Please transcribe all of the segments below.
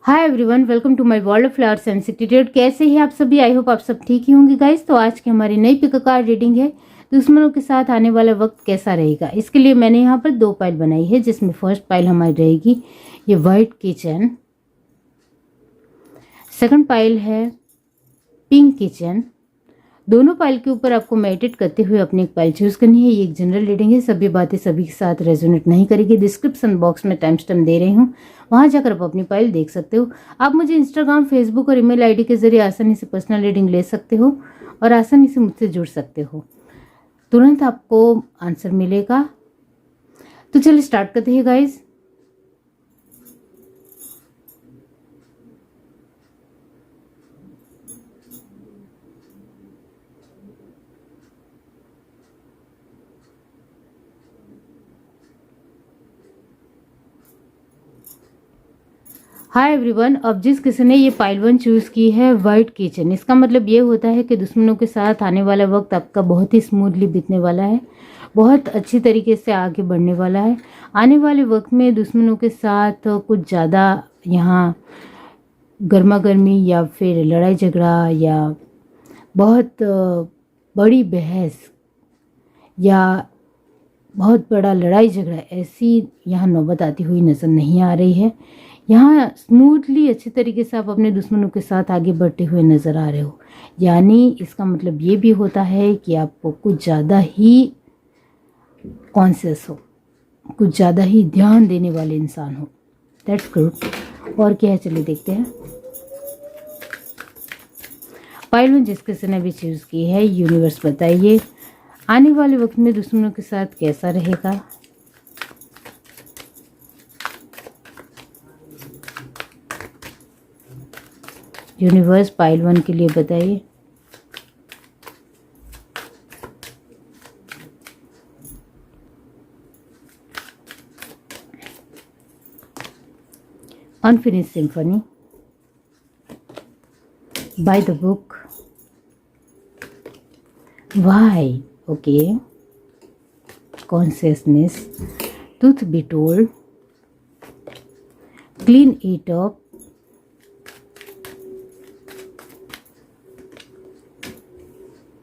Hi everyone, welcome to my world of flowers and कैसे हैं आप सभी। आई होप आप सब ठीक ही होंगे गाइस। तो आज की हमारी नई पिक कार्ड रीडिंग है दुश्मनों के साथ आने वाला वक्त कैसा रहेगा। इसके लिए मैंने यहाँ पर 2 पाइल बनाई है, जिसमें फर्स्ट पाइल हमारी रहेगी ये वाइट किचन, सेकंड पाइल है पिंक किचन। दोनों पाइल के ऊपर आपको मेडिटेट करते हुए अपनी एक पाइल चूज करनी है। ये एक जनरल रीडिंग है, सभी बातें सभी के साथ रेजोनेट नहीं करेगी। डिस्क्रिप्शन बॉक्स में टाइम स्टैम्प दे रही हूँ, वहां जाकर आप अपनी पाइल देख सकते हो। आप मुझे इंस्टाग्राम, फेसबुक और ईमेल आईडी के जरिए आसानी से पर्सनल रीडिंग ले सकते हो और आसानी से मुझसे जुड़ सकते हो। तुरंत आपको आंसर मिलेगा। तो चलिए स्टार्ट करते हैं गाइज। हाय एवरीवन, अब जिस किसी ने ये पाइल 1 चूज की है वाइट किचन, इसका मतलब ये होता है कि दुश्मनों के साथ आने वाला वक्त आपका बहुत ही स्मूथली बीतने वाला है, बहुत अच्छी तरीके से आगे बढ़ने वाला है। आने वाले वक्त में दुश्मनों के साथ कुछ ज़्यादा यहाँ गर्मा गर्मी या फिर लड़ाई झगड़ा या बहुत बड़ी बहस या बहुत बड़ा लड़ाई झगड़ा ऐसी यहाँ नौबत आती हुई नज़र नहीं आ रही है। यहाँ स्मूथली अच्छी तरीके से आप अपने दुश्मनों के साथ आगे बढ़ते हुए नज़र आ रहे हो। यानी इसका मतलब ये भी होता है कि आप कुछ ज़्यादा ही कॉन्शियस हो, कुछ ज़्यादा ही ध्यान देने वाले इंसान हो। That's good. और क्या है, चलिए देखते हैं। पाइल में जिस किसी ने भी चूज की है, यूनिवर्स बताइए आने वाले वक्त में दुश्मनों के साथ कैसा रहेगा। यूनिवर्स पाइल 1 के लिए बताइए। Unfinished symphony, by the book, why, okay, consciousness, truth be told, clean it up,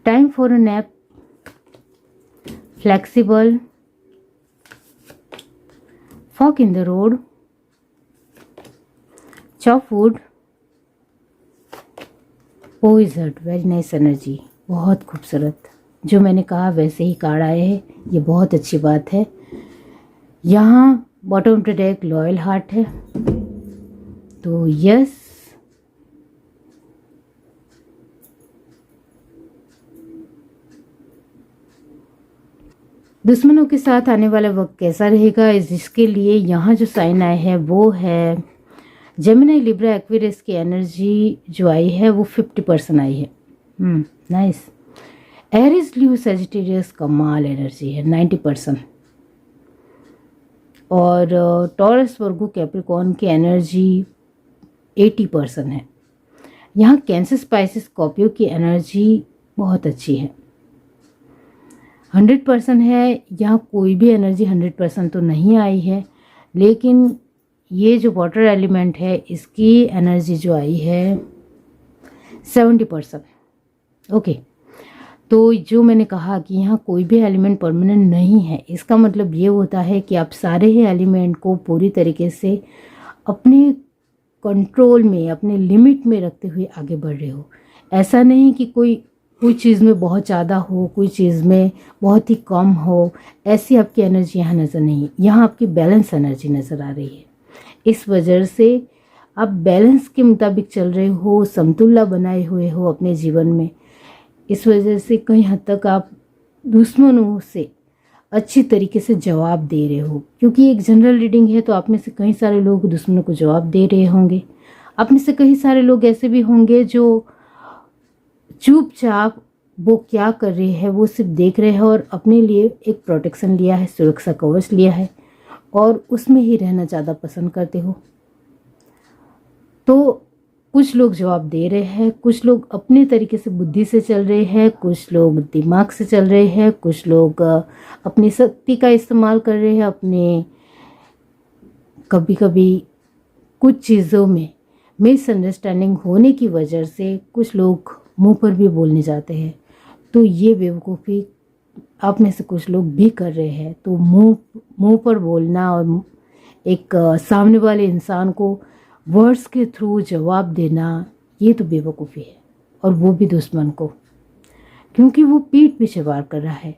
time for a nap, flexible, fork in the road, chop wood, poisoned, very nice energy, बहुत खूबसूरत। जो मैंने कहा वैसे ही card आए हैं, ये बहुत अच्छी बात है। यहाँ bottom of the deck loyal heart है, तो यस, दुश्मनों के साथ आने वाला वक्त कैसा रहेगा, इसके लिए यहाँ जो साइन आए हैं वो है जेमिनी, लिब्रा, एक्वेरियस की एनर्जी जो आई है वो 50% आई है। नाइस। एरीज, लीओ, सजिटेरियस कमाल एनर्जी है 90%। और टॉरस, वर्गो, कैप्रिकॉर्न की एनर्जी 80% है। यहाँ कैंसर, स्पाइसिस, स्कॉर्पियो की एनर्जी बहुत अच्छी है, 100% है। यहाँ कोई भी एनर्जी 100% तो नहीं आई है, लेकिन ये जो वाटर एलिमेंट है इसकी एनर्जी जो आई है 70%। ओके, तो जो मैंने कहा कि यहाँ कोई भी एलिमेंट परमानेंट नहीं है, इसका मतलब ये होता है कि आप सारे ही एलिमेंट को पूरी तरीके से अपने कंट्रोल में, अपने लिमिट में रखते हुए आगे बढ़ रहे हो। ऐसा नहीं कि कोई चीज़ में बहुत ज़्यादा हो, कोई चीज़ में बहुत ही कम हो, ऐसी आपकी एनर्जी यहाँ नज़र नहीं। यहाँ आपकी बैलेंस एनर्जी नज़र आ रही है। इस वजह से आप बैलेंस के मुताबिक चल रहे हो, समतुल्य बनाए हुए हो अपने जीवन में। इस वजह से कई हद तक आप दुश्मनों से अच्छी तरीके से जवाब दे रहे हो, क्योंकि एक जनरल रीडिंग है, तो आप में से कई सारे लोग दुश्मनों को जवाब दे रहे होंगे। आप में से कई सारे लोग ऐसे भी होंगे जो चुपचाप वो क्या कर रहे हैं वो सिर्फ देख रहे हैं और अपने लिए एक प्रोटेक्शन लिया है, सुरक्षा कवच लिया है और उसमें ही रहना ज़्यादा पसंद करते हो। तो कुछ लोग जवाब दे रहे हैं, कुछ लोग अपने तरीके से बुद्धि से चल रहे हैं, कुछ लोग दिमाग से चल रहे हैं, कुछ लोग अपनी शक्ति का इस्तेमाल कर रहे हैं, अपने कभी कभी कुछ चीज़ों में मिसअंडरस्टैंडिंग होने की वजह से कुछ लोग मुंह पर भी बोलने जाते हैं। तो ये बेवकूफ़ी आप में से कुछ लोग भी कर रहे हैं। तो मुंह पर बोलना और एक सामने वाले इंसान को वर्ड्स के थ्रू जवाब देना, ये तो बेवकूफ़ी है, और वो भी दुश्मन को, क्योंकि वो पीठ पीछे वार कर रहा है।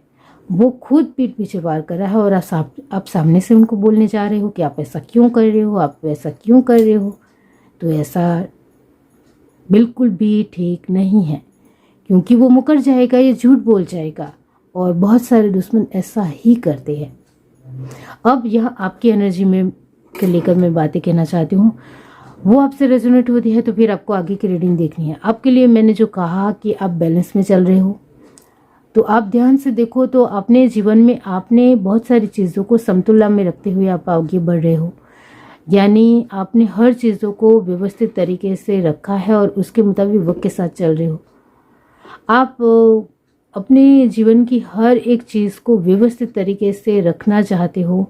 वो खुद पीठ पीछे वार कर रहा है और आप सामने से उनको बोलने जा रहे हो कि आप ऐसा क्यों कर रहे हो, आप ऐसा क्यों कर रहे हो। तो ऐसा बिल्कुल भी ठीक नहीं है, क्योंकि वो मुकर जाएगा या झूठ बोल जाएगा, और बहुत सारे दुश्मन ऐसा ही करते हैं। अब यहाँ आपकी एनर्जी में के लेकर मैं बातें कहना चाहती हूँ, वो आपसे रेजोनेट होती है तो फिर आपको आगे की रीडिंग देखनी है। आपके लिए मैंने जो कहा कि आप बैलेंस में चल रहे हो, तो आप ध्यान से देखो तो अपने जीवन में आपने बहुत सारी चीज़ों को समतुला में रखते हुए आप आगे बढ़ रहे हो। यानी आपने हर चीज़ों को व्यवस्थित तरीके से रखा है और उसके मुताबिक वक्त के साथ चल रहे हो। आप अपने जीवन की हर एक चीज़ को व्यवस्थित तरीके से रखना चाहते हो,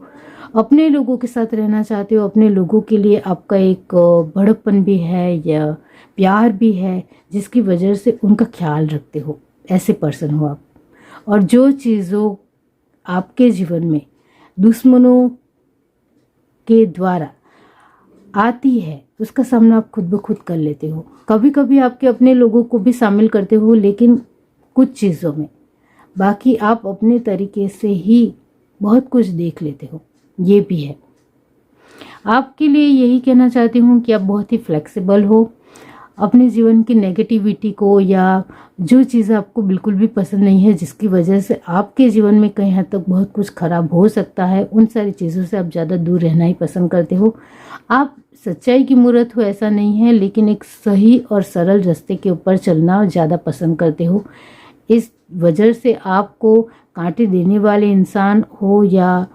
अपने लोगों के साथ रहना चाहते हो, अपने लोगों के लिए आपका एक बड़प्पन भी है या प्यार भी है, जिसकी वजह से उनका ख्याल रखते हो। ऐसे पर्सन हो आप। और जो चीज़ों आपके जीवन में दुश्मनों के द्वारा आती है उसका सामना आप खुद ब खुद कर लेते हो। कभी कभी आपके अपने लोगों को भी शामिल करते हो, लेकिन कुछ चीज़ों में, बाकी आप अपने तरीके से ही बहुत कुछ देख लेते हो। ये भी है। आपके लिए यही कहना चाहती हूँ कि आप बहुत ही फ्लेक्सिबल हो। अपने जीवन की नेगेटिविटी को या जो चीज़ें आपको बिल्कुल भी पसंद नहीं है, जिसकी वजह से आपके जीवन में कहीं हद तक बहुत कुछ खराब हो सकता है, उन सारी चीज़ों से आप ज़्यादा दूर रहना ही पसंद करते हो। आप सच्चाई की मूर्त हो ऐसा नहीं है, लेकिन एक सही और सरल रास्ते के ऊपर चलना ज़्यादा पसंद करते हो। इस वजह से आपको कांटे देने वाले इंसान हो या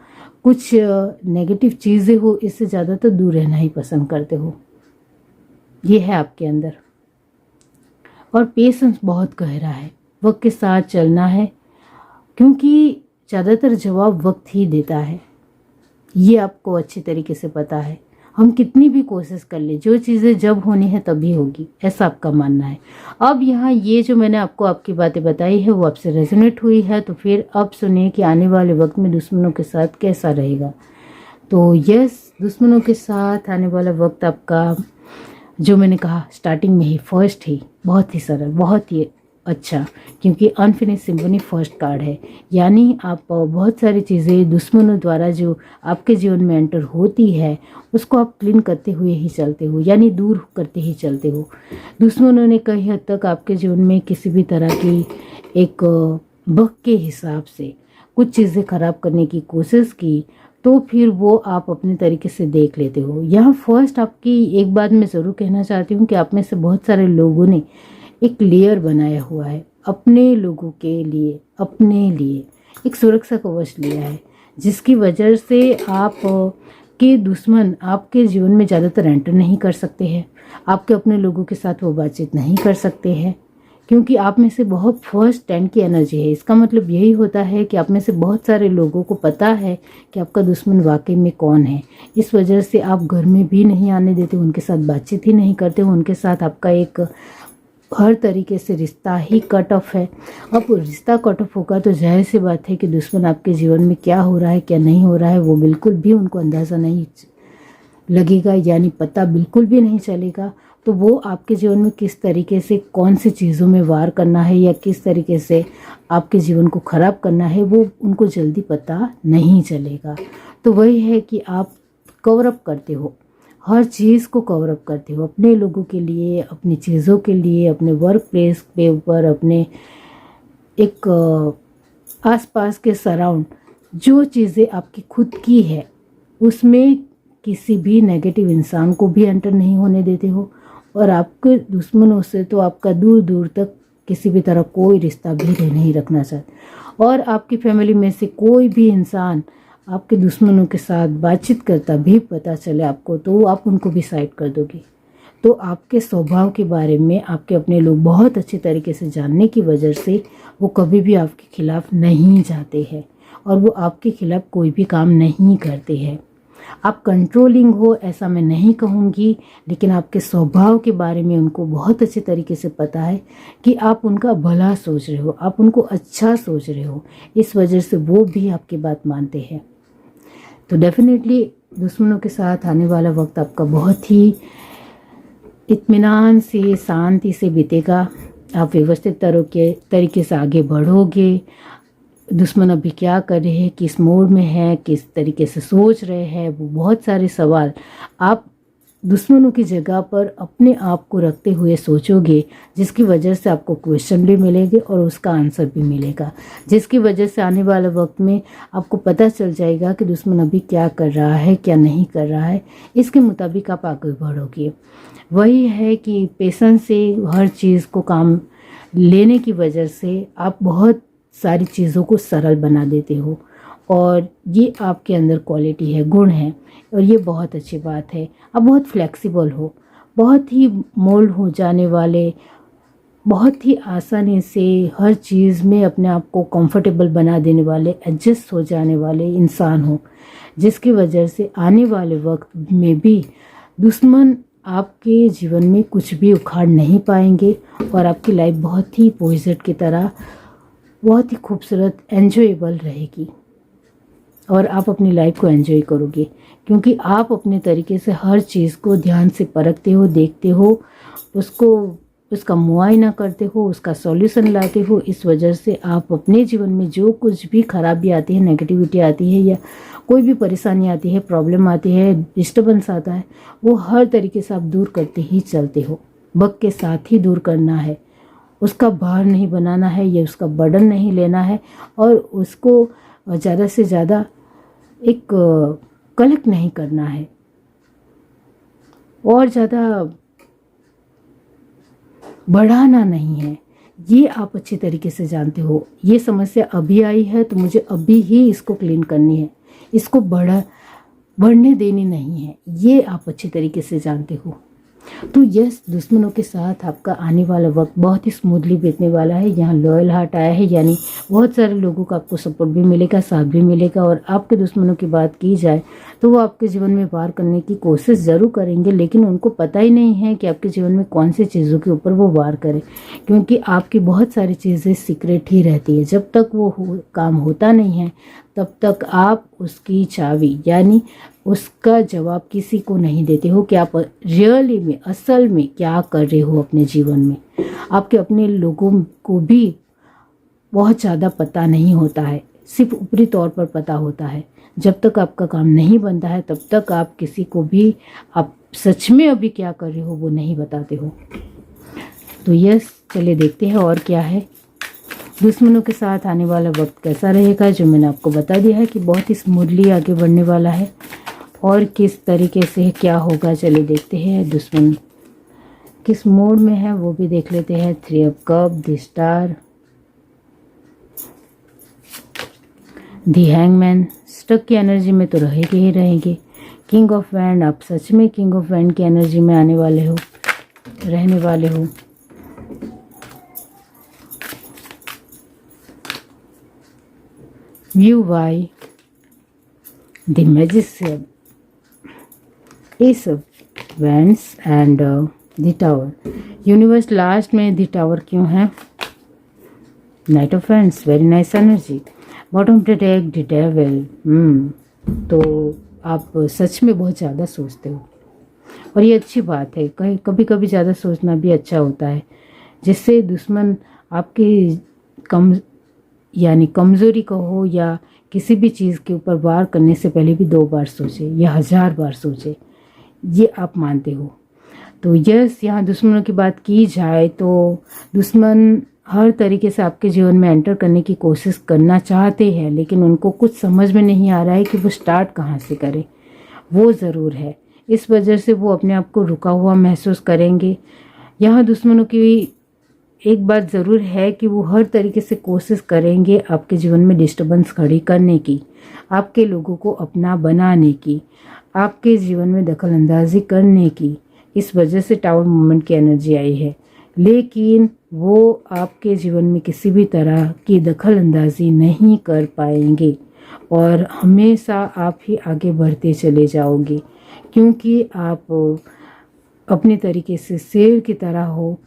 कुछ नेगेटिव चीज़ें हो, इससे ज़्यादातर दूर रहना ही पसंद करते हो। ये है आपके अंदर। और पेशेंस बहुत गहरा है, वक्त के साथ चलना है, क्योंकि ज़्यादातर जवाब वक्त ही देता है। ये आपको अच्छी तरीके से पता है। हम कितनी भी कोशिश कर ले, जो चीज़ें जब होनी है तभी होगी, ऐसा आपका मानना है। अब यहाँ ये जो मैंने आपको आपकी बातें बताई है वो आपसे रेजोनेट हुई है, तो फिर अब सुनिए कि आने वाले वक्त में दुश्मनों के साथ कैसा रहेगा। तो यस, दुश्मनों के साथ आने वाला वक्त आपका, जो मैंने कहा स्टार्टिंग में ही, फर्स्ट ही बहुत ही सरल, बहुत ही अच्छा, क्योंकि अनफिनिश सिम्फनी फर्स्ट कार्ड है। यानी आप बहुत सारी चीज़ें दुश्मनों द्वारा जो आपके जीवन में एंटर होती है उसको आप क्लीन करते हुए ही चलते हो, यानी दूर करते ही चलते हो। दुश्मनों ने कई हद तक आपके जीवन में किसी भी तरह की एक बग के हिसाब से कुछ चीज़ें खराब करने की कोशिश की, तो फिर वो आप अपने तरीके से देख लेते हो। यहाँ फर्स्ट आपकी एक बात मैं ज़रूर कहना चाहती हूँ कि आप में से बहुत सारे लोगों ने एक लेयर बनाया हुआ है अपने लोगों के लिए, अपने लिए एक सुरक्षा कवच लिया है, जिसकी वजह से आप के दुश्मन आपके जीवन में ज़्यादातर एंटर नहीं कर सकते हैं। आपके अपने लोगों के साथ वो बातचीत नहीं कर सकते हैं, क्योंकि आप में से बहुत फर्स्ट 10 की एनर्जी है। इसका मतलब यही होता है कि आप में से बहुत सारे लोगों को पता है कि आपका दुश्मन वाकई में कौन है। इस वजह से आप घर में भी नहीं आने देते, उनके साथ बातचीत ही नहीं करते, उनके साथ आपका एक हर तरीके से रिश्ता ही कट ऑफ है। अब रिश्ता कट ऑफ होगा तो जाहिर सी बात है कि दुश्मन आपके जीवन में क्या हो रहा है क्या नहीं हो रहा है वो बिल्कुल भी उनको अंदाज़ा नहीं लगेगा, यानी पता बिल्कुल भी नहीं चलेगा। तो वो आपके जीवन में किस तरीके से कौन सी चीज़ों में वार करना है या किस तरीके से आपके जीवन को ख़राब करना है वो उनको जल्दी पता नहीं चलेगा। तो वही है कि आप कवर अप करते हो, हर चीज़ को कवर अप करते हो, अपने लोगों के लिए, अपनी चीज़ों के लिए, अपने वर्क प्लेस पे ऊपर, अपने एक आसपास के सराउंड जो चीज़ें आपकी खुद की है उसमें किसी भी नेगेटिव इंसान को भी एंटर नहीं होने देते हो। और आपके दुश्मनों से तो आपका दूर दूर तक किसी भी तरह कोई रिश्ता भी नहीं रखना चाहते। और आपकी फैमिली में से कोई भी इंसान आपके दुश्मनों के साथ बातचीत करता भी पता चले आपको तो आप उनको भी साइड कर दोगे। तो आपके स्वभाव के बारे में आपके अपने लोग बहुत अच्छे तरीके से जानने की वजह से वो कभी भी आपके खिलाफ नहीं जाते हैं और वो आपके खिलाफ कोई भी काम नहीं करते हैं। आप कंट्रोलिंग हो ऐसा मैं नहीं कहूँगी, लेकिन आपके स्वभाव के बारे में उनको बहुत अच्छे तरीके से पता है कि आप उनका भला सोच रहे हो, आप उनको अच्छा सोच रहे हो। इस वजह से वो भी आपकी बात मानते हैं। तो डेफिनेटली दुश्मनों के साथ आने वाला वक्त आपका बहुत ही इत्मीनान से, शांति से बीतेगा। आप व्यवस्थित तरीके से आगे बढ़ोगे। दुश्मन अभी क्या कर रहे हैं, किस मोड में है, किस तरीके से सोच रहे हैं, वो बहुत सारे सवाल आप दुश्मनों की जगह पर अपने आप को रखते हुए सोचोगे, जिसकी वजह से आपको क्वेश्चन भी मिलेंगे और उसका आंसर भी मिलेगा, जिसकी वजह से आने वाले वक्त में आपको पता चल जाएगा कि दुश्मन अभी क्या कर रहा है, क्या नहीं कर रहा है। इसके मुताबिक आप आगे बढ़ोगे। वही है कि पेशेंस से हर चीज़ को काम लेने की वजह से आप बहुत सारी चीज़ों को सरल बना देते हो, और ये आपके अंदर क्वालिटी है, गुण है, और ये बहुत अच्छी बात है। आप बहुत फ्लेक्सिबल हो, बहुत ही मोल्ड हो जाने वाले, बहुत ही आसानी से हर चीज़ में अपने आप को कंफर्टेबल बना देने वाले, एडजस्ट हो जाने वाले इंसान हो, जिसकी वजह से आने वाले वक्त में भी दुश्मन आपके जीवन में कुछ भी उखाड़ नहीं पाएंगे, और आपकी लाइफ बहुत ही पोइजन की तरह बहुत ही खूबसूरत एन्जॉयबल रहेगी, और आप अपनी लाइफ को एंजॉय करोगे, क्योंकि आप अपने तरीके से हर चीज़ को ध्यान से परखते हो, देखते हो, उसका मुआयना करते हो, उसका सॉल्यूशन लाते हो। इस वजह से आप अपने जीवन में जो कुछ भी खराबी आती है, नेगेटिविटी आती है, या कोई भी परेशानी आती है, प्रॉब्लम आती है, डिस्टर्बेंस आता है, वो हर तरीके से आप दूर करते ही चलते हो। वक्त के साथ ही दूर करना है, उसका भार नहीं बनाना है, या उसका बर्डन नहीं लेना है, और उसको ज़्यादा से ज़्यादा एक कलेक्ट नहीं करना है, और ज़्यादा बढ़ाना नहीं है। ये आप अच्छी तरीके से जानते हो। ये समस्या अभी आई है तो मुझे अभी ही इसको क्लीन करनी है, इसको बढ़ने देनी नहीं है, ये आप अच्छी तरीके से जानते हो। तो यस, दुश्मनों के साथ आपका आने वाला वक्त बहुत ही स्मूथली बीतने वाला है। यहाँ लॉयल हार्ट आया है, यानी बहुत सारे लोगों का आपको सपोर्ट भी मिलेगा, साथ भी मिलेगा। और आपके दुश्मनों की बात की जाए तो वो आपके जीवन में वार करने की कोशिश ज़रूर करेंगे, लेकिन उनको पता ही नहीं है कि आपके जीवन में कौन सी चीज़ों के ऊपर वो वार करें, क्योंकि आपकी बहुत सारी चीज़ें सीक्रेट ही रहती है। जब तक वो काम होता नहीं है तब तक आप उसकी चाबी यानी उसका जवाब किसी को नहीं देते हो कि आप रियली में, असल में क्या कर रहे हो अपने जीवन में। आपके अपने लोगों को भी बहुत ज़्यादा पता नहीं होता है, सिर्फ ऊपरी तौर पर पता होता है। जब तक आपका काम नहीं बनता है तब तक आप किसी को भी आप सच में अभी क्या कर रहे हो वो नहीं बताते हो। तो यस, चलिए देखते हैं और क्या है। दुश्मनों के साथ आने वाला वक्त कैसा रहेगा, जो मैंने आपको बता दिया है कि बहुत ही स्मूथली आगे बढ़ने वाला है, और किस तरीके से क्या होगा चलिए देखते हैं। दुश्मन किस मोड में है वो भी देख लेते हैं। 3 of cup, the star, the hangman. Stuck की एनर्जी में तो रहेंगे ही रहेंगे। किंग ऑफ वैंड, आप सच में किंग ऑफ वैंड की एनर्जी में आने वाले हो, रहने वाले हो। View by the magician, S of wands and the tower. Universe last में द टावर क्यों है? Night of wands, very nice energy. Bottom of the deck the devil. तो आप सच में बहुत ज़्यादा सोचते हो, और ये अच्छी बात है। कभी कभी ज़्यादा सोचना भी अच्छा होता है, जिससे दुश्मन आपकी कमज़ोरी को हो या किसी भी चीज़ के ऊपर वार करने से पहले भी 2 बार सोचे या 1000 बार सोचे, ये आप मानते हो। तो यस, यहाँ दुश्मनों की बात की जाए तो दुश्मन हर तरीके से आपके जीवन में एंटर करने की कोशिश करना चाहते हैं, लेकिन उनको कुछ समझ में नहीं आ रहा है कि वो स्टार्ट कहाँ से करें। वो ज़रूर है, इस वजह से वो अपने आप को रुका हुआ महसूस करेंगे। यहाँ दुश्मनों की एक बात ज़रूर है कि वो हर तरीके से कोशिश करेंगे आपके जीवन में डिस्टर्बेंस खड़ी करने की, आपके लोगों को अपना बनाने की, आपके जीवन में दखल अंदाजी करने की। इस वजह से टावर मूवमेंट की एनर्जी आई है, लेकिन वो आपके जीवन में किसी भी तरह की दखल अंदाजी नहीं कर पाएंगे। और हमेशा आप ही आगे बढ़ते चले जाओगे, क्योंकि आप अपने तरीके से शेर की तरह हो।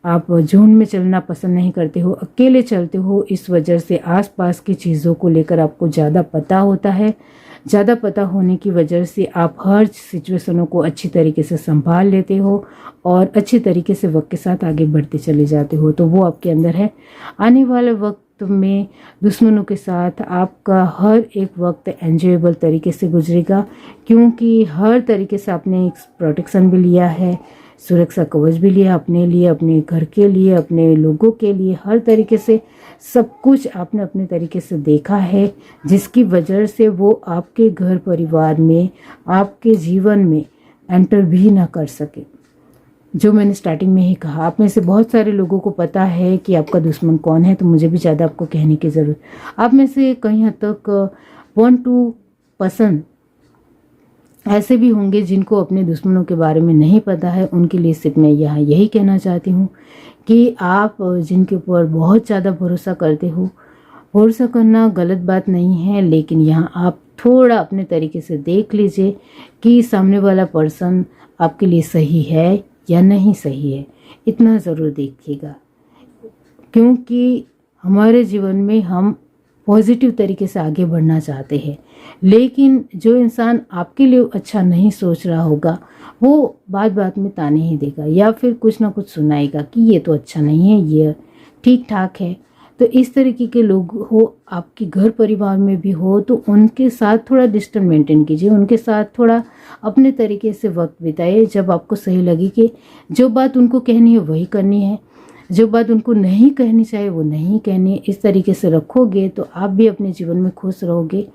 आप झुंड में चलना पसंद नहीं करते हो, अकेले चलते हो। इस वजह से आसपास की चीज़ों को लेकर आपको ज़्यादा पता होता है। ज़्यादा पता होने की वजह से आप हर सिचुएशनों को अच्छी तरीके से संभाल लेते हो और अच्छी तरीके से वक्त के साथ आगे बढ़ते चले जाते हो। तो वो आपके अंदर है। आने वाले वक्त में दुश्मनों के साथ आपका हर एक वक्त एंजॉयबल तरीके से गुजरेगा, क्योंकि हर तरीके से आपने एक प्रोटेक्शन भी लिया है, सुरक्षा कवच भी लिया अपने लिए, अपने घर के लिए, अपने लोगों के लिए। हर तरीके से सब कुछ आपने अपने तरीके से देखा है, जिसकी वजह से वो आपके घर परिवार में, आपके जीवन में एंटर भी ना कर सके। जो मैंने स्टार्टिंग में ही कहा, आप में से बहुत सारे लोगों को पता है कि आपका दुश्मन कौन है, तो मुझे भी ज़्यादा आपको कहने की ज़रूरत। आप में से कहीं हद तक 1-2% ऐसे भी होंगे जिनको अपने दुश्मनों के बारे में नहीं पता है। उनके लिए सिर्फ मैं यहाँ यही कहना चाहती हूँ कि आप जिनके ऊपर बहुत ज़्यादा भरोसा करते हो, भरोसा करना गलत बात नहीं है, लेकिन यहाँ आप थोड़ा अपने तरीके से देख लीजिए कि सामने वाला पर्सन आपके लिए सही है या नहीं सही है। इतना ज़रूर देखिएगा, क्योंकि हमारे जीवन में हम पॉजिटिव तरीके से आगे बढ़ना चाहते हैं, लेकिन जो इंसान आपके लिए अच्छा नहीं सोच रहा होगा, वो बात बात में ताने ही देगा या फिर कुछ ना कुछ सुनाएगा कि ये तो अच्छा नहीं है, ये ठीक ठाक है। तो इस तरीके के लोग हो आपके घर परिवार में भी हो, तो उनके साथ थोड़ा डिस्टेंस मेंटेन कीजिए, उनके साथ थोड़ा अपने तरीके से वक्त बिताइए। जब आपको सही लगे कि जो बात उनको कहनी है वही करनी है, जो बात उनको नहीं कहनी चाहिए वो नहीं कहनी है, इस तरीके से रखोगे तो आप भी अपने जीवन में खुश रहोगे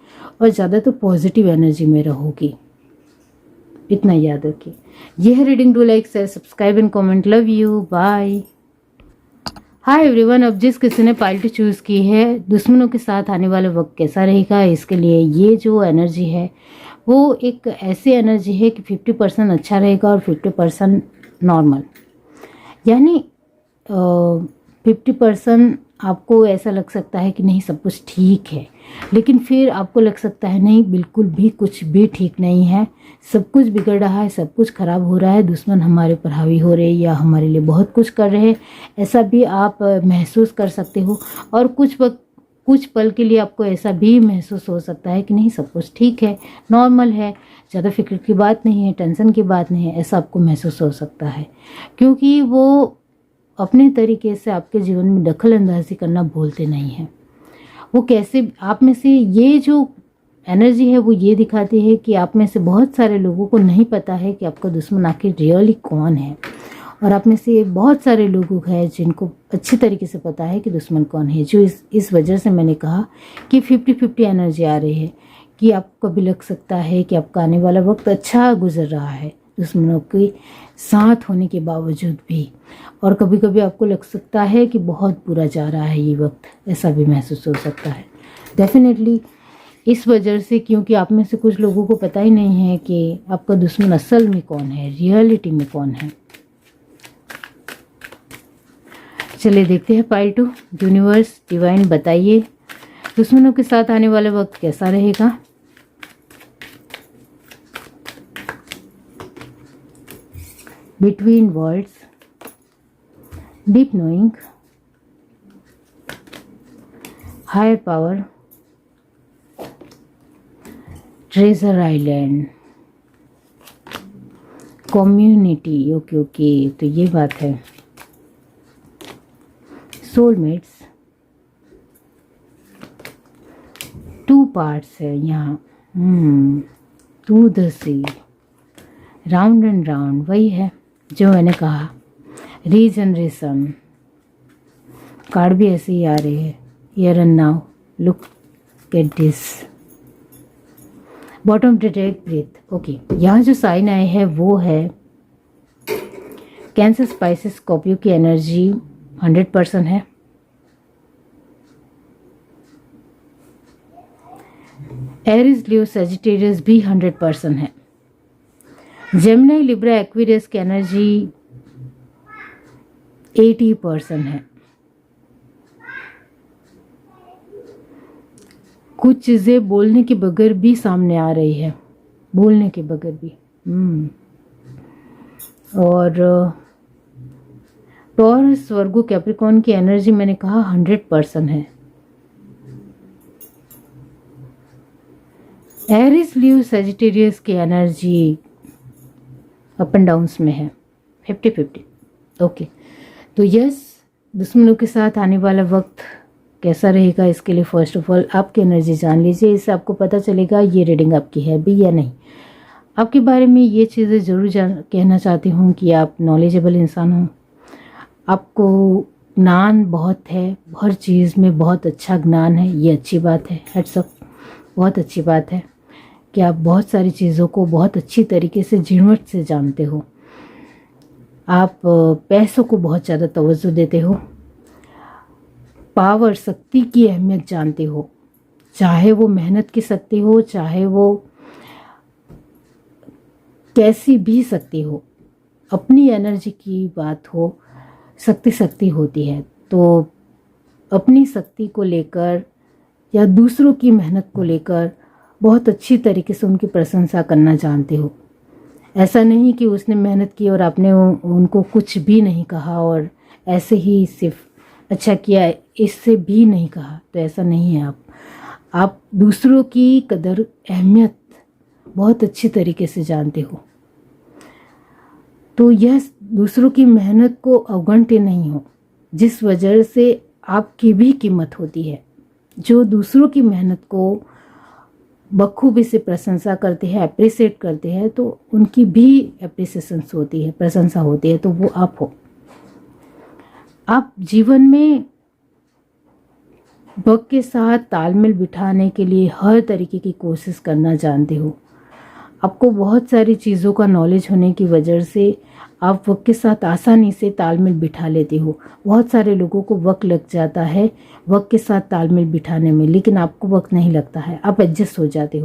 और ज़्यादा तो पॉजिटिव एनर्जी में रहोगे। इतना याद रखिए। यह reading, do like, share, subscribe and comment. Love you, bye. Hi everyone, अब जिस किसी ने पाइल चूज़ की है, दुश्मनों के साथ आने वाला वक्त कैसा रहेगा, इसके लिए ये जो एनर्जी है वो एक ऐसी एनर्जी है कि 50% अच्छा रहेगा और 50% नॉर्मल। यानी 50% आपको ऐसा लग सकता है कि नहीं सब कुछ ठीक है, लेकिन फिर आपको लग सकता है नहीं बिल्कुल भी कुछ भी ठीक नहीं है, सब कुछ बिगड़ रहा है, सब कुछ खराब हो रहा है, दुश्मन हमारे ऊपर हावी हो रहे हैं या हमारे लिए बहुत कुछ कर रहे हैं, ऐसा भी आप महसूस कर सकते हो। और कुछ पल के लिए आपको ऐसा भी महसूस हो सकता है कि नहीं सब कुछ ठीक है, नॉर्मल है, ज़्यादा फिक्र की बात नहीं है, टेंशन की बात नहीं है, ऐसा आपको महसूस हो सकता है, क्योंकि वो अपने तरीके से आपके जीवन में दखल अंदाजी करना भूलते नहीं हैं। वो कैसे आप में से ये जो एनर्जी है वो ये दिखाती है कि आप में से बहुत सारे लोगों को नहीं पता है कि आपका दुश्मन आखिर रियली कौन है, और आप में से बहुत सारे लोग हैं जिनको अच्छी तरीके से पता है कि दुश्मन कौन है। जो इस वजह से मैंने कहा कि 50-50 एनर्जी आ रही है कि आपको भी लग सकता है कि आपका आने वाला वक्त अच्छा गुजर रहा है दुश्मनों के साथ होने के बावजूद भी, और कभी कभी आपको लग सकता है कि बहुत बुरा जा रहा है ये वक्त, ऐसा भी महसूस हो सकता है। डेफिनेटली इस वजह से, क्योंकि आप में से कुछ लोगों को पता ही नहीं है कि आपका दुश्मन असल में कौन है, रियलिटी में कौन है। चलिए देखते हैं पार्ट 2। यूनिवर्स डिवाइन बताइए दुश्मनों के साथ आने वाला वक्त कैसा रहेगा। Between worlds, deep knowing, higher power, treasure island, community, okay, तो ये बात है। सोलमेट्स, 2 पार्ट्स है यहाँ। To the sea, round and round, वही है जो मैंने कहा। रीजनरेशन कार्ड भी ऐसे ही आ रहे हैं। Here and now, look at this, bottom the deck, breathe. Okay, यहाँ जो साइन आए हैं वो है कैंसर, स्पाइसेस, स्कॉर्पियो की एनर्जी 100% है। एरीज, लियो, सजिटेरियस भी 100% है। जेमिनी, लिब्रा, एक्वेरियस की एनर्जी 80% है। कुछ चीज़ें बोलने के बगैर भी सामने आ रही है, बोलने के बगैर भी। और टॉरस, वर्गो, कैप्रिकॉर्न की एनर्जी मैंने कहा 100% है। एरिस, लियो, सजिटेरियस की एनर्जी अप एंड डाउन्स में है, 50-50। ओके, तो यस, दुश्मनों के साथ आने वाला वक्त कैसा रहेगा, इसके लिए फर्स्ट ऑफ ऑल आपकी एनर्जी जान लीजिए। इससे आपको पता चलेगा ये रीडिंग आपकी है भी या नहीं। आपके बारे में ये चीज़ें ज़रूर कहना चाहती हूँ कि आप नॉलेजेबल इंसान हो, आपको ज्ञान बहुत है, हर चीज़ में बहुत अच्छा ज्ञान है, ये अच्छी बात है। हेड्स अप, बहुत अच्छी बात है कि आप बहुत सारी चीज़ों को बहुत अच्छी तरीके से झिझक से जानते हो। आप पैसों को बहुत ज़्यादा तवज्जो देते हो, पावर, शक्ति की अहमियत जानते हो, चाहे वो मेहनत की शक्ति हो, चाहे वो कैसी भी शक्ति हो, अपनी एनर्जी की बात हो, शक्ति होती है। तो अपनी शक्ति को लेकर या दूसरों की मेहनत को लेकर बहुत अच्छी तरीके से उनकी प्रशंसा करना जानते हो। ऐसा नहीं कि उसने मेहनत की और आपने उनको कुछ भी नहीं कहा और ऐसे ही सिर्फ अच्छा किया, इससे भी नहीं कहा, तो ऐसा नहीं है। आप दूसरों की कदर, अहमियत बहुत अच्छी तरीके से जानते हो। तो यह दूसरों की मेहनत को अवगणते नहीं हो, जिस वजह से आपकी भी कीमत होती है। जो दूसरों की मेहनत को बखूबी से प्रशंसा करते हैं, अप्रिशिएट करते हैं, तो उनकी भी अप्रिसिएशन होती है, प्रशंसा होती है, तो वो आप हो। आप जीवन में वक्त के साथ तालमेल बिठाने के लिए हर तरीके की कोशिश करना जानते हो। आपको बहुत सारी चीज़ों का नॉलेज होने की वजह से आप वक्त के साथ आसानी से तालमेल बिठा लेते हो। बहुत सारे लोगों को वक्त लग जाता है वक्त के साथ तालमेल बिठाने में, लेकिन आपको वक्त नहीं लगता है। आप एडजस्ट हो जाते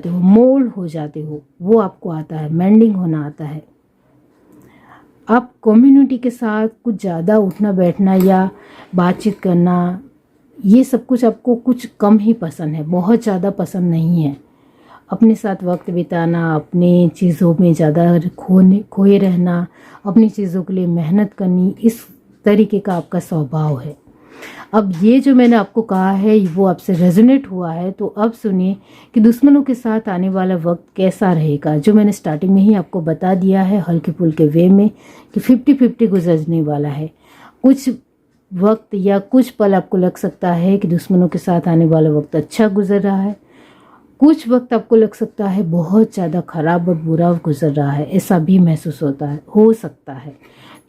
हो, मोल्ड हो जाते हो, वो आपको आता है, मेंडिंग होना आता है। आप कम्युनिटी के साथ कुछ ज़्यादा उठना बैठना या बातचीत करना, ये सब कुछ आपको कुछ कम ही पसंद है, बहुत ज़्यादा पसंद नहीं है। अपने साथ वक्त बिताना, अपने चीज़ों में ज़्यादा खोए रहना, अपनी चीज़ों के लिए मेहनत करनी, इस तरीके का आपका स्वभाव है। अब ये जो मैंने आपको कहा है वो आपसे रेजोनेट हुआ है, तो अब सुनिए कि दुश्मनों के साथ आने वाला वक्त कैसा रहेगा। जो मैंने स्टार्टिंग में ही आपको बता दिया है हल्के फुल्के वे में कि 50-50 गुजरने वाला है। कुछ वक्त या कुछ पल आपको लग सकता है कि दुश्मनों के साथ आने वाला वक्त अच्छा गुजर रहा है, कुछ वक्त आपको लग सकता है बहुत ज़्यादा ख़राब और बुरा गुजर रहा है, ऐसा भी महसूस हो सकता है।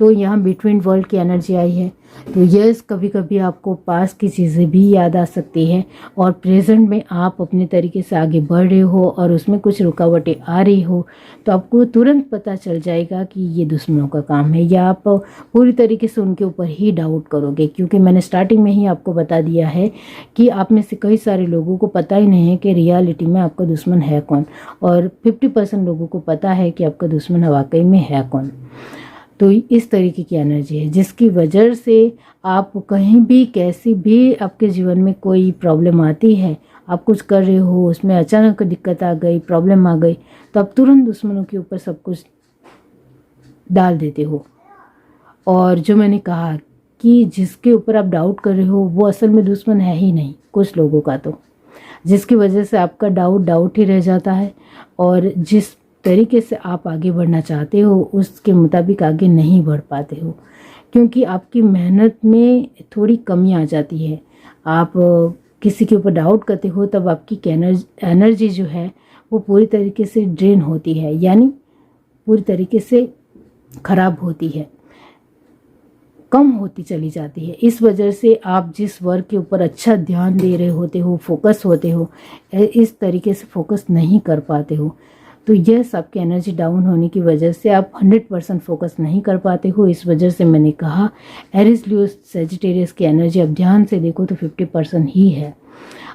तो यहाँ बिटवीन वर्ल्ड की एनर्जी आई है। तो यस, कभी कभी आपको पास की चीज़ें भी याद आ सकती है और प्रेजेंट में आप अपने तरीके से आगे बढ़ रहे हो और उसमें कुछ रुकावटें आ रही हो, तो आपको तुरंत पता चल जाएगा कि ये दुश्मनों का काम है, या आप पूरी तरीके से उनके ऊपर ही डाउट करोगे। क्योंकि मैंने स्टार्टिंग में ही आपको बता दिया है कि आप में से कई सारे लोगों को पता ही नहीं है कि रियलिटी में आपका दुश्मन है कौन, और 50% लोगों को पता है कि आपका दुश्मन वाकई में है कौन। तो इस तरीके की एनर्जी है जिसकी वजह से आप कहीं भी कैसी भी आपके जीवन में कोई प्रॉब्लम आती है, आप कुछ कर रहे हो, उसमें अचानक दिक्कत आ गई, प्रॉब्लम आ गई, तो आप तुरंत दुश्मनों के ऊपर सब कुछ डाल देते हो। और जो मैंने कहा कि जिसके ऊपर आप डाउट कर रहे हो वो असल में दुश्मन है ही नहीं, कुछ लोगों का, तो जिसकी वजह से आपका डाउट ही रह जाता है और जिस तरीके से आप आगे बढ़ना चाहते हो उसके मुताबिक आगे नहीं बढ़ पाते हो, क्योंकि आपकी मेहनत में थोड़ी कमी आ जाती है। आप किसी के ऊपर डाउट करते हो तब आपकी एनर्जी जो है वो पूरी तरीके से ड्रेन होती है, यानी पूरी तरीके से ख़राब होती है, कम होती चली जाती है। इस वजह से आप जिस वर्क के ऊपर अच्छा ध्यान दे रहे होते हो, फोकस होते हो, इस तरीके से फोकस नहीं कर पाते हो। तो यह सबकी एनर्जी डाउन होने की वजह से आप 100% फोकस नहीं कर पाते हो। इस वजह से मैंने कहा एरिस, लियो, सजिटेरियस की एनर्जी अब ध्यान से देखो तो 50% ही है।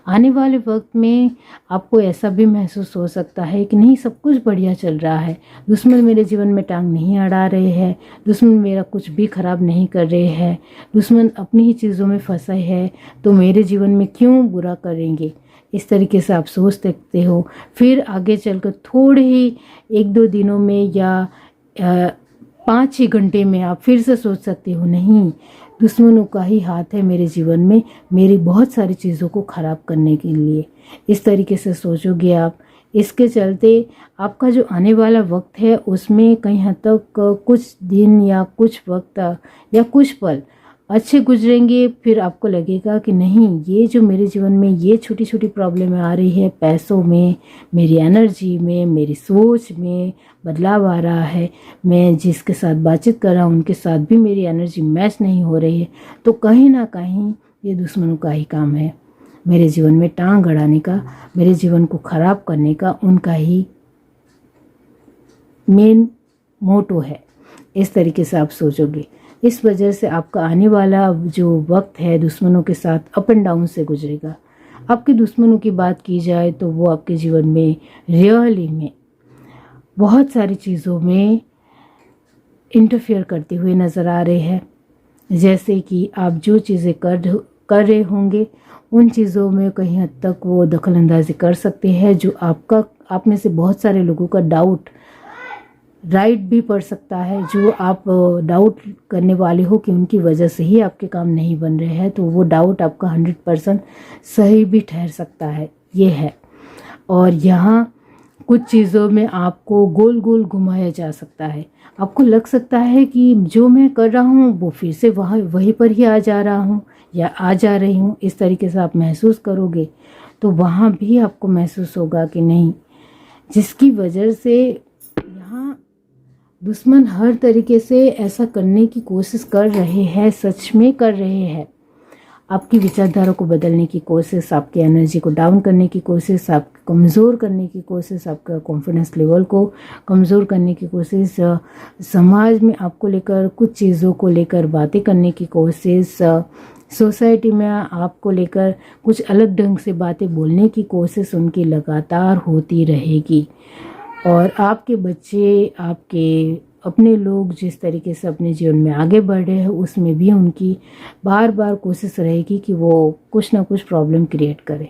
आने वाले वक्त में आपको ऐसा भी महसूस हो सकता है कि नहीं, सब कुछ बढ़िया चल रहा है, दुश्मन मेरे जीवन में टांग नहीं अड़ा रहे हैं, दुश्मन मेरा कुछ भी खराब नहीं कर रहे हैं, दुश्मन अपनी ही चीज़ों में फंसे हैं, तो मेरे जीवन में क्यों बुरा करेंगे। इस तरीके से आप सोच सकते हो। फिर आगे चलकर थोड़े ही 1-2 दिनों में या 5-6 घंटे में आप फिर से सोच सकते हो, नहीं, दुश्मनों का ही हाथ है मेरे जीवन में, मेरी बहुत सारी चीज़ों को ख़राब करने के लिए। इस तरीके से सोचोगे आप। इसके चलते आपका जो आने वाला वक्त है उसमें कहीं हद तक कुछ दिन या कुछ वक्त या कुछ पल अच्छे गुजरेंगे। फिर आपको लगेगा कि नहीं, ये जो मेरे जीवन में ये छोटी छोटी प्रॉब्लमें आ रही है, पैसों में, मेरी एनर्जी में, मेरी सोच में बदलाव आ रहा है, मैं जिसके साथ बातचीत कर रहा हूँ उनके साथ भी मेरी एनर्जी मैच नहीं हो रही है, तो कहीं ना कहीं ये दुश्मनों का ही काम है, मेरे जीवन में टांग अड़ाने का, मेरे जीवन को ख़राब करने का उनका ही मेन मोटो है। इस तरीके से आप सोचोगे। इस वजह से आपका आने वाला जो वक्त है दुश्मनों के साथ अप एंड डाउन से गुजरेगा। आपके दुश्मनों की बात की जाए तो वो आपके जीवन में रियली में बहुत सारी चीज़ों में इंटरफेयर करते हुए नज़र आ रहे हैं। जैसे कि आप जो चीज़ें कर रहे होंगे उन चीज़ों में कहीं हद तक वो दखल अंदाजी कर सकते हैं, जो आप में से बहुत सारे लोगों का डाउट राइट भी पड़ सकता है। जो आप डाउट करने वाले हो कि उनकी वजह से ही आपके काम नहीं बन रहे हैं, तो वो डाउट आपका 100% सही भी ठहर सकता है, ये है। और यहाँ कुछ चीज़ों में आपको गोल गोल घुमाया जा सकता है। आपको लग सकता है कि जो मैं कर रहा हूँ वो फिर से वहीं पर ही आ जा रहा हूँ या आ जा रही हूँ। इस तरीके से आप महसूस करोगे तो वहाँ भी आपको महसूस होगा कि नहीं, जिसकी वजह से यहाँ दुश्मन हर तरीके से ऐसा करने की कोशिश कर रहे हैं, सच में कर रहे हैं। आपकी विचारधारा को बदलने की कोशिश, आपकी एनर्जी को डाउन करने की कोशिश, आपको कमज़ोर करने की कोशिश, आपका कॉन्फिडेंस लेवल को कमज़ोर करने की कोशिश, समाज में आपको लेकर कुछ चीज़ों को लेकर बातें करने की कोशिश, सोसाइटी में आपको लेकर कुछ अलग ढंग से बातें बोलने की कोशिश उनकी लगातार होती रहेगी। और आपके बच्चे, आपके अपने लोग जिस तरीके से अपने जीवन में आगे बढ़ रहे हैं उसमें भी उनकी बार बार कोशिश रहेगी कि वो कुछ ना कुछ प्रॉब्लम क्रिएट करें,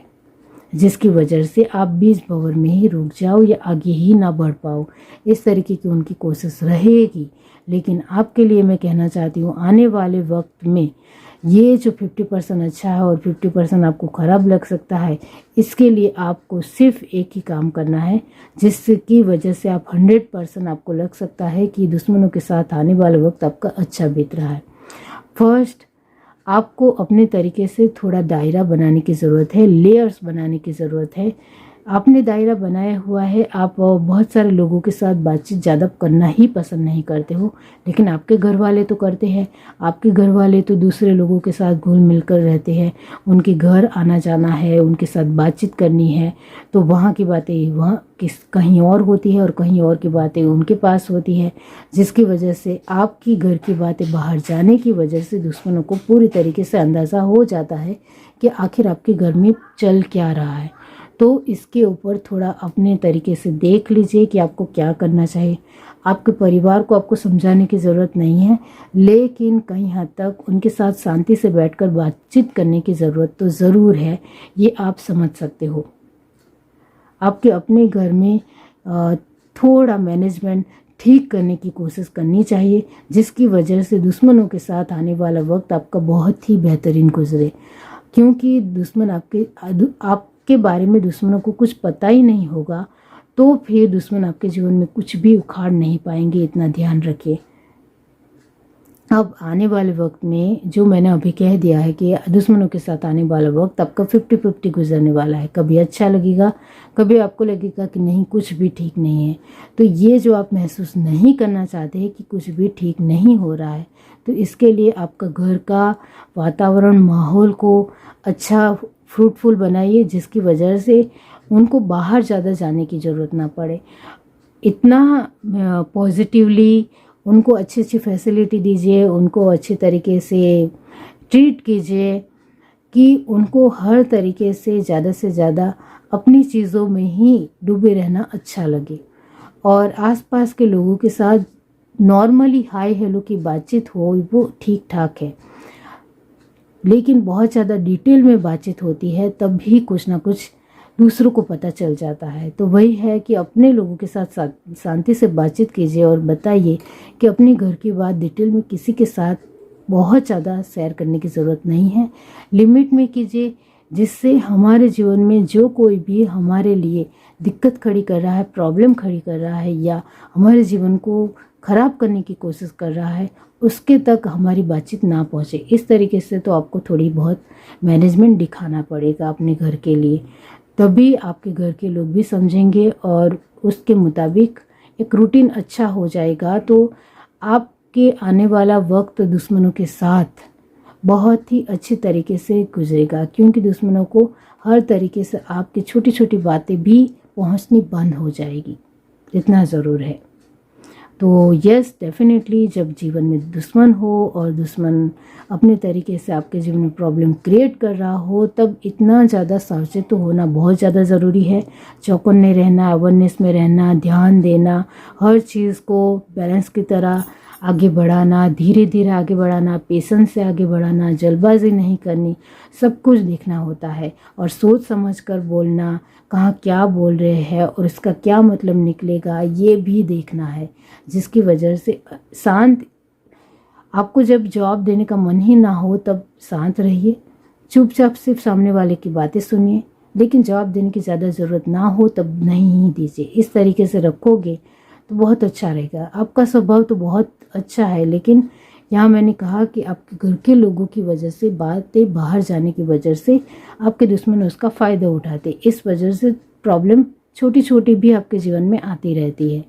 जिसकी वजह से आप बीच भंवर में ही रुक जाओ या आगे ही ना बढ़ पाओ। इस तरीके की उनकी कोशिश रहेगी। लेकिन आपके लिए मैं कहना चाहती हूँ, आने वाले वक्त में ये जो 50% अच्छा है और 50% आपको ख़राब लग सकता है, इसके लिए आपको सिर्फ एक ही काम करना है, जिसकी वजह से आप 100% आपको लग सकता है कि दुश्मनों के साथ आने वाला वक्त आपका अच्छा बीत रहा है। फर्स्ट, आपको अपने तरीके से थोड़ा दायरा बनाने की ज़रूरत है, लेयर्स बनाने की ज़रूरत है। आपने दायरा बनाया हुआ है, आप बहुत सारे लोगों के साथ बातचीत ज़्यादा करना ही पसंद नहीं करते हो, लेकिन आपके घर वाले तो करते हैं। आपके घर वाले तो दूसरे लोगों के साथ घुल मिल कर रहते हैं, उनके घर आना जाना है, उनके साथ बातचीत करनी है, तो वहाँ की बातें वहाँ कहीं और होती है और कहीं और की बातें उनके पास होती है, जिसकी वजह से आपकी घर की बातें बाहर जाने की वजह से दुश्मनों को पूरी तरीके से अंदाज़ा हो जाता है कि आखिर आपके घर में चल क्या रहा है। तो इसके ऊपर थोड़ा अपने तरीके से देख लीजिए कि आपको क्या करना चाहिए। आपके परिवार को आपको समझाने की ज़रूरत नहीं है, लेकिन कहीं हद तक उनके साथ शांति से बैठकर बातचीत करने की ज़रूरत तो ज़रूर है, ये आप समझ सकते हो। आपके अपने घर में थोड़ा मैनेजमेंट ठीक करने की कोशिश करनी चाहिए, जिसकी वजह से दुश्मनों के साथ आने वाला वक्त आपका बहुत ही बेहतरीन गुजरे। क्योंकि दुश्मन आपके बारे में दुश्मनों को कुछ पता ही नहीं होगा, तो फिर दुश्मन आपके जीवन में कुछ भी उखाड़ नहीं पाएंगे, इतना ध्यान रखिए। अब आने वाले वक्त में जो मैंने अभी कह दिया है कि दुश्मनों के साथ आने वाला वक्त आपका 50-50 गुजरने वाला है। कभी अच्छा लगेगा, कभी आपको लगेगा कि नहीं, कुछ भी ठीक नहीं है। तो ये जो आप महसूस नहीं करना चाहते हैं कि कुछ भी ठीक नहीं हो रहा है, तो इसके लिए आपका घर का वातावरण, माहौल को अच्छा फ्रूटफुल बनाइए, जिसकी वजह से उनको बाहर ज़्यादा जाने की ज़रूरत ना पड़े। इतना पॉजिटिवली उनको अच्छी अच्छी फैसिलिटी दीजिए, उनको अच्छे तरीके से ट्रीट कीजिए, कि उनको हर तरीके से ज़्यादा अपनी चीज़ों में ही डूबे रहना अच्छा लगे और आसपास के लोगों के साथ नॉर्मली हाय हेलो की बातचीत हो वो ठीक ठाक है, लेकिन बहुत ज़्यादा डिटेल में बातचीत होती है तब भी कुछ ना कुछ दूसरों को पता चल जाता है। तो वही है कि अपने लोगों के साथ शांति से बातचीत कीजिए और बताइए कि अपने घर की बात डिटेल में किसी के साथ बहुत ज़्यादा शेयर करने की ज़रूरत नहीं है, लिमिट में कीजिए, जिससे हमारे जीवन में जो कोई भी हमारे लिए दिक्कत खड़ी कर रहा है, प्रॉब्लम खड़ी कर रहा है या हमारे जीवन को ख़राब करने की कोशिश कर रहा है, उसके तक हमारी बातचीत ना पहुँचे। इस तरीके से तो आपको थोड़ी बहुत मैनेजमेंट दिखाना पड़ेगा अपने घर के लिए, तभी आपके घर के लोग भी समझेंगे और उसके मुताबिक एक रूटीन अच्छा हो जाएगा। तो आपके आने वाला वक्त दुश्मनों के साथ बहुत ही अच्छी तरीके से गुजरेगा, क्योंकि दुश्मनों को हर तरीके से आपकी छोटी छोटी बातें भी पहुंचनी बंद हो जाएगी, इतना ज़रूर है। तो यस, डेफिनेटली जब जीवन में दुश्मन हो और दुश्मन अपने तरीके से आपके जीवन में प्रॉब्लम क्रिएट कर रहा हो, तब इतना ज़्यादा सावचेत तो होना बहुत ज़्यादा ज़रूरी है। चौकन्ने रहना, अवेयरनेस में रहना, ध्यान देना, हर चीज़ को बैलेंस की तरह आगे बढ़ाना, धीरे धीरे आगे बढ़ाना, पेशेंस से आगे बढ़ाना, जल्दबाजी नहीं करनी, सब कुछ देखना होता है और सोच समझ कर बोलना, कहाँ क्या बोल रहे हैं और इसका क्या मतलब निकलेगा ये भी देखना है, जिसकी वजह से शांत, आपको जब जवाब देने का मन ही ना हो तब शांत रहिए, चुपचाप सिर्फ सामने वाले की बातें सुनिए, लेकिन जवाब देने की ज़्यादा ज़रूरत ना हो तब नहीं ही दीजिए। इस तरीके से रखोगे तो बहुत अच्छा रहेगा। आपका स्वभाव तो बहुत अच्छा है, लेकिन यहाँ मैंने कहा कि आपके घर के लोगों की वजह से, बातें बाहर जाने की वजह से आपके दुश्मन उसका फ़ायदा उठाते, इस वजह से प्रॉब्लम छोटी छोटी भी आपके जीवन में आती रहती है,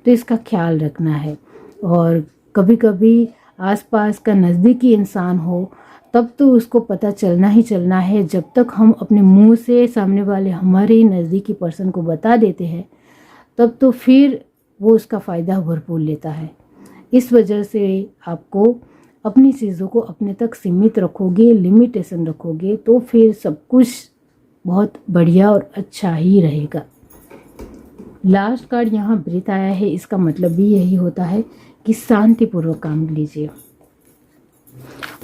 तो इसका ख्याल रखना है। और कभी कभी आसपास का नज़दीकी इंसान हो तब तो उसको पता चलना ही चलना है, जब तक हम अपने मुंह से सामने वाले हमारे ही नज़दीकी पर्सन को बता देते हैं तब तो फिर वो उसका फ़ायदा भरपूर लेता है। इस वजह से आपको अपनी चीज़ों को अपने तक सीमित रखोगे, लिमिटेशन रखोगे, तो फिर सब कुछ बहुत बढ़िया और अच्छा ही रहेगा। लास्ट कार्ड यहाँ ब्रीथ आया है, इसका मतलब भी यही होता है कि शांतिपूर्वक काम लीजिए।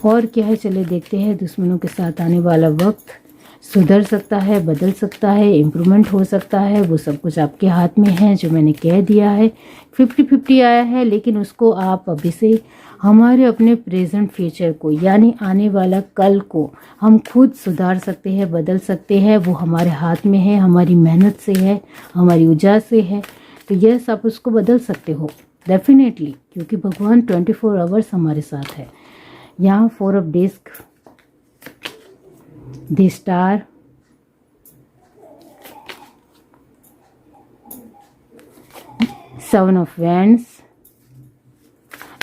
और क्या है, चले देखते हैं। दुश्मनों के साथ आने वाला वक्त सुधर सकता है, बदल सकता है, इम्प्रूवमेंट हो सकता है, वो सब कुछ आपके हाथ में है। जो मैंने कह दिया है 50-50 आया है, लेकिन उसको आप अभी से हमारे अपने प्रेजेंट फ्यूचर को, यानी आने वाला कल को हम खुद सुधार सकते हैं, बदल सकते हैं। वो हमारे हाथ में है, हमारी मेहनत से है, हमारी ऊर्जा से है। तो यस, आप उसको बदल सकते हो डेफिनेटली, क्योंकि भगवान 24 आवर्स हमारे साथ है। यहाँ 4 of disc, the star, seven of wands.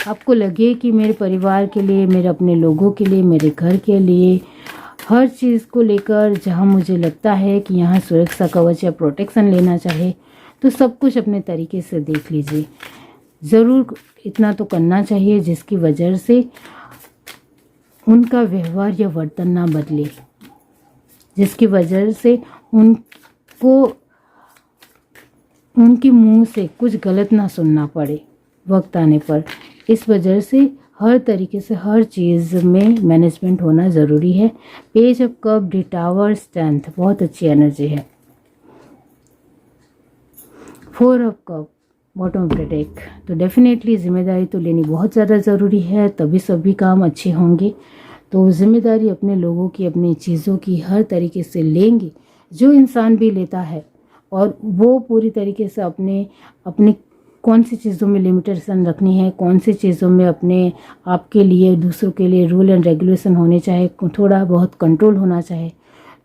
आपको लगे कि मेरे परिवार के लिए, मेरे अपने लोगों के लिए, मेरे घर के लिए, हर चीज़ को लेकर जहाँ मुझे लगता है कि यहाँ सुरक्षा कवच या प्रोटेक्शन लेना चाहे, तो सब कुछ अपने तरीके से देख लीजिए। ज़रूर इतना तो करना चाहिए जिसकी वजह से उनका व्यवहार या वर्तन ना बदले, जिसकी वजह से उनको उनके मुंह से कुछ गलत ना सुनना पड़े वक्त आने पर। इस वजह से हर तरीके से हर चीज़ में मैनेजमेंट होना ज़रूरी है। Page of cup, the tower, strength, बहुत अच्छी एनर्जी है। 4 of cup, bottom of the deck. तो डेफिनेटली जिम्मेदारी तो लेनी बहुत ज़्यादा ज़रूरी है, तभी सभी काम अच्छे होंगे। तो जिम्मेदारी अपने लोगों की, अपनी चीज़ों की हर तरीके से लेंगे। जो इंसान भी लेता है और वो पूरी तरीके से अपने कौन सी चीज़ों में लिमिटेशन रखनी है, कौन सी चीज़ों में अपने आपके लिए, दूसरों के लिए रूल एंड रेगुलेशन होने चाहे, थोड़ा बहुत कंट्रोल होना चाहे,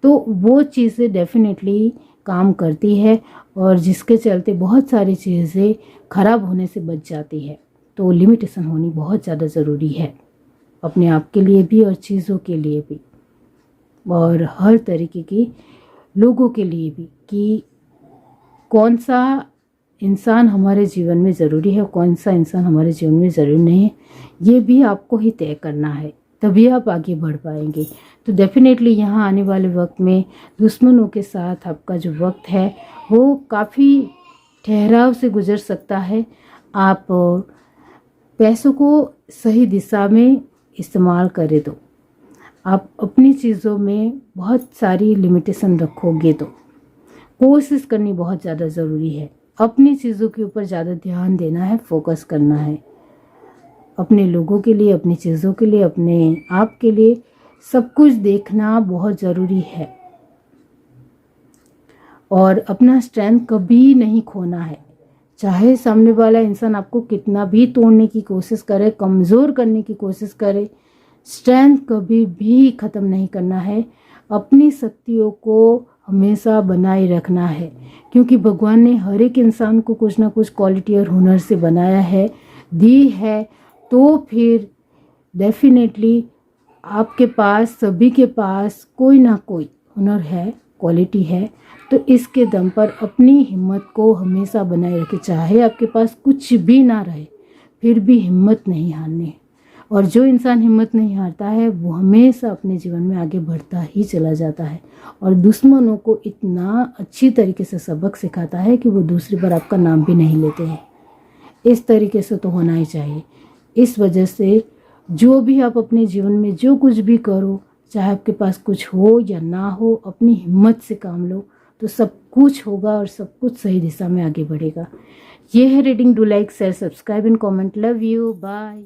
तो वो चीज़ें डेफिनेटली काम करती है और जिसके चलते बहुत सारी चीज़ें ख़राब होने से बच जाती है। तो लिमिटेशन होनी बहुत ज़्यादा ज़रूरी है, अपने आप के लिए भी और चीज़ों के लिए भी, और हर तरीके की लोगों के लिए भी, कि कौन सा इंसान हमारे जीवन में ज़रूरी है, कौन सा इंसान हमारे जीवन में ज़रूरी नहीं है, ये भी आपको ही तय करना है। तभी आप आगे बढ़ पाएंगे। तो डेफिनेटली यहाँ आने वाले वक्त में दुश्मनों के साथ आपका जो वक्त है वो काफ़ी ठहराव से गुजर सकता है। आप पैसों को सही दिशा में इस्तेमाल करें तो आप अपनी चीज़ों में बहुत सारी लिमिटेशन रखोगे तो कोशिश करनी बहुत ज़्यादा ज़रूरी है। अपनी चीज़ों के ऊपर ज़्यादा ध्यान देना है, फोकस करना है। अपने लोगों के लिए, अपनी चीज़ों के लिए, अपने आप के लिए सब कुछ देखना बहुत ज़रूरी है। और अपना स्ट्रेंथ कभी नहीं खोना है। चाहे सामने वाला इंसान आपको कितना भी तोड़ने की कोशिश करे, कमज़ोर करने की कोशिश करे, स्ट्रेंथ कभी भी ख़त्म नहीं करना है। अपनी शक्तियों को हमेशा बनाए रखना है, क्योंकि भगवान ने हर एक इंसान को कुछ ना कुछ क्वालिटी और हुनर से बनाया है, दी है। तो फिर डेफिनेटली आपके पास, सभी के पास कोई ना कोई हुनर है, क्वालिटी है। तो इसके दम पर अपनी हिम्मत को हमेशा बनाए रखें। चाहे आपके पास कुछ भी ना रहे, फिर भी हिम्मत नहीं हारनी। और जो इंसान हिम्मत नहीं हारता है वो हमेशा अपने जीवन में आगे बढ़ता ही चला जाता है और दुश्मनों को इतना अच्छी तरीके से सबक सिखाता है कि वो दूसरी बार आपका नाम भी नहीं लेते हैं। इस तरीके से तो होना ही चाहिए। इस वजह से जो भी आप अपने जीवन में जो कुछ भी करो, चाहे आपके पास कुछ हो या ना हो, अपनी हिम्मत से काम लो तो सब कुछ होगा और सब कुछ सही दिशा में आगे बढ़ेगा। ये है reading. Do like, share, subscribe and comment. Love you, bye.